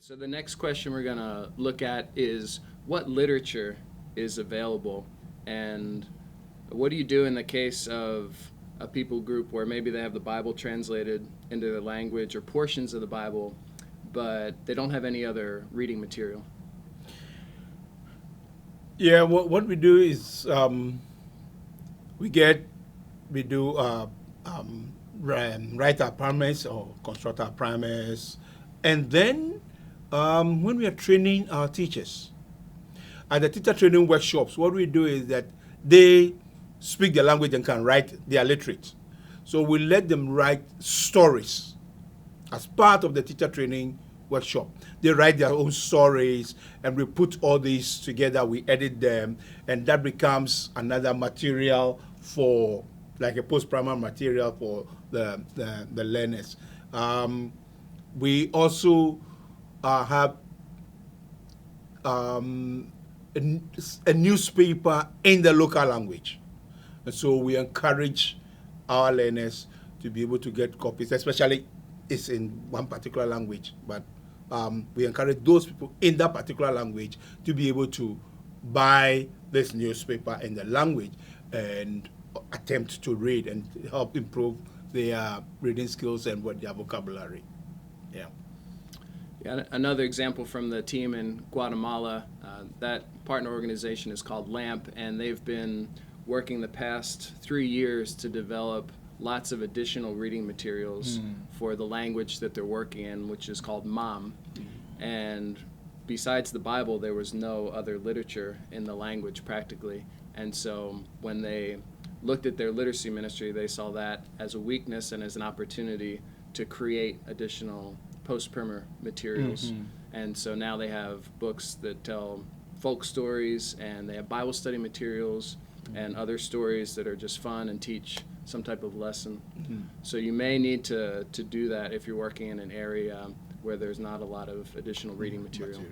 So the next question we're going to look at is what literature is available, and what do you do in the case of a people group where maybe they have the Bible translated into their language or portions of the Bible, but they don't have any other reading material? Yeah, what we do is we get we do write our primers or construct our primers, and then when we are training our teachers at the teacher training workshops, what we do is that they speak the language and can write. They are literate, so we let them write stories as part of the teacher training workshop. They write their own stories, and we put all these together, we edit them, and that becomes another material for, like a post-primary material for the learners. We also have a newspaper in the local language. And so we encourage our learners to be able to get copies, especially it's in one particular language, but we encourage those people in that particular language to be able to buy this newspaper in the language and attempt to read and help improve their reading skills and what their vocabulary. Yeah. Yeah, another example from the team in Guatemala, that partner organization is called LAMP, and they've been working the past 3 years to develop lots of additional reading materials for the language that they're working in, which is called MOM. And besides the Bible, there was no other literature in the language practically. And so when they looked at their literacy ministry, they saw that as a weakness and as an opportunity to create additional post-primer materials. And so now they have books that tell folk stories, and they have Bible study materials and other stories that are just fun and teach some type of lesson. So you may need to do that if you're working in an area where there's not a lot of additional reading material.